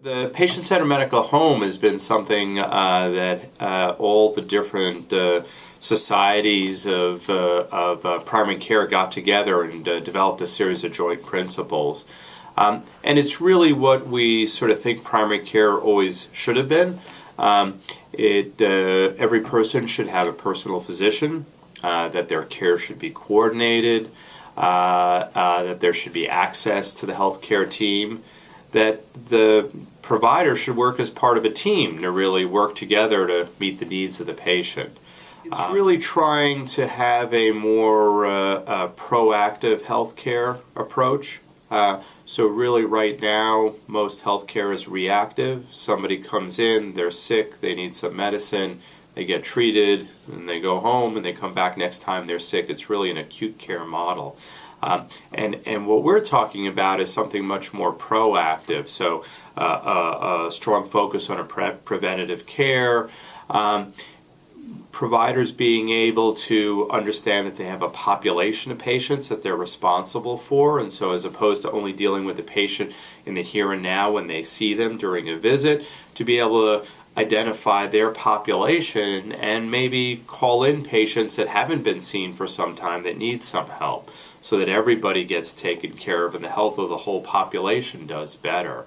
The patient-centered medical home has been something that all the different societies of primary care got together and developed a series of joint principles. And it's really what we sort of think primary care always should have been. Every person should have a personal physician, that their care should be coordinated, that there should be access to the healthcare team, that the provider should work as part of a team to really work together to meet the needs of the patient. It's really trying to have a more proactive healthcare approach. So really right now most healthcare is reactive. Somebody comes in, they're sick, they need some medicine, they get treated, and they go home and they come back next time they're sick. It's really an acute care model. And what we're talking about is something much more proactive, so a strong focus on preventative care, providers being able to understand that they have a population of patients that they're responsible for, and so as opposed to only dealing with the patient in the here and now when they see them during a visit, to be able to identify their population and maybe call in patients that haven't been seen for some time that need some help, so that everybody gets taken care of and the health of the whole population does better.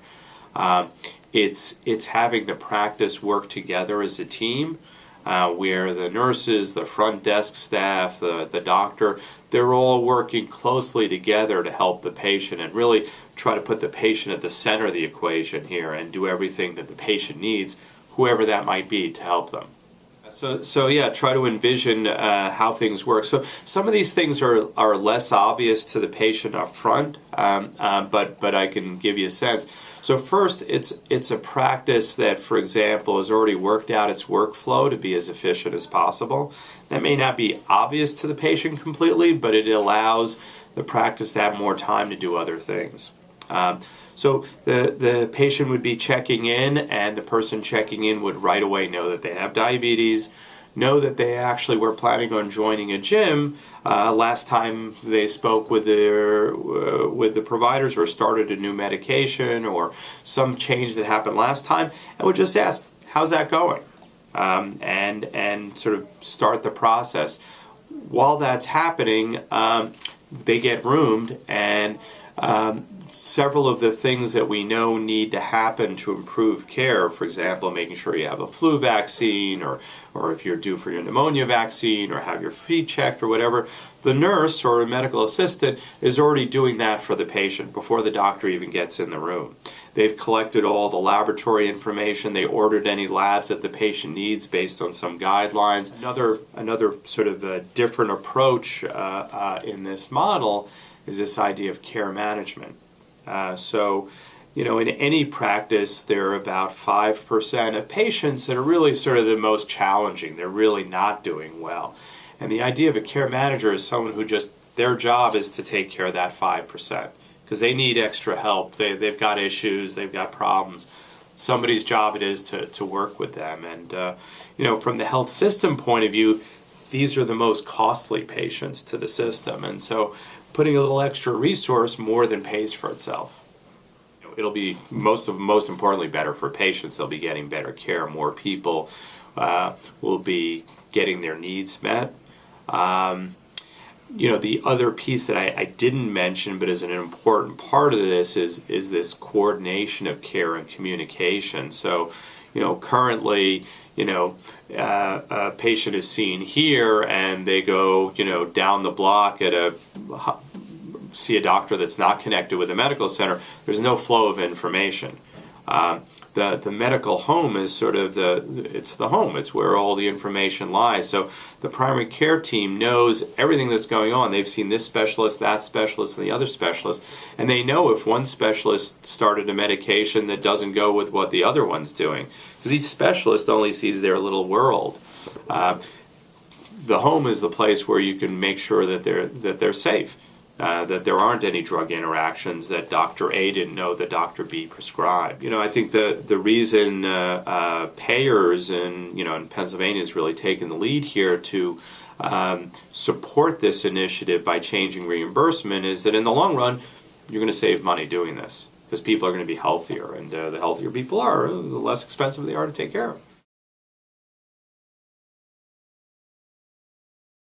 It's having the practice work together as a team, where the nurses, the front desk staff, the doctor, they're all working closely together to help the patient and really try to put the patient at the center of the equation here and do everything that the patient needs, whoever that might be, to help them. So yeah, try to envision how things work. So some of these things are less obvious to the patient up front, but I can give you a sense. So first, it's a practice that, for example, has already worked out its workflow to be as efficient as possible. That may not be obvious to the patient completely, but it allows the practice to have more time to do other things. So the patient would be checking in, and the person checking in would right away know that they have diabetes, know that they actually were planning on joining a gym last time they spoke with the providers or started a new medication or some change that happened last time, and would just ask, how's that going? And sort of start the process. While that's happening, they get roomed, and several of the things that we know need to happen to improve care, for example, making sure you have a flu vaccine, or if you're due for your pneumonia vaccine, or have your feet checked or whatever, the nurse or a medical assistant is already doing that for the patient before the doctor even gets in the room. They've collected all the laboratory information, they ordered any labs that the patient needs based on some guidelines. Another sort of a different approach in this model is this idea of care management. So, you know, in any practice, there are about 5% of patients that are really sort of the most challenging. They're really not doing well. And the idea of a care manager is someone who just, their job is to take care of that 5%, because they need extra help. They've got issues, they've got problems. Somebody's job it is to work with them. And, you know, from the health system point of view, these are the most costly patients to the system. And so putting a little extra resource more than pays for itself. It'll be most importantly better for patients. They'll be getting better care. More people will be getting their needs met. You know, the other piece that I didn't mention, but is an important part of this, is this coordination of care and communication. So, you know, currently, you know, a patient is seen here and they go, you know, down the block see a doctor that's not connected with a medical center. There's no flow of information. The medical home is sort of it's the home. It's where all the information lies. So the primary care team knows everything that's going on. They've seen this specialist, that specialist, and the other specialist, and they know if one specialist started a medication that doesn't go with what the other one's doing, because each specialist only sees their little world. The home is the place where you can make sure that they're safe. That there aren't any drug interactions that Dr. A didn't know that Dr. B prescribed. You know, I think the reason payers in Pennsylvania has really taken the lead here to support this initiative by changing reimbursement is that in the long run, you're going to save money doing this. because people are going to be healthier, and the healthier people are, the less expensive they are to take care of.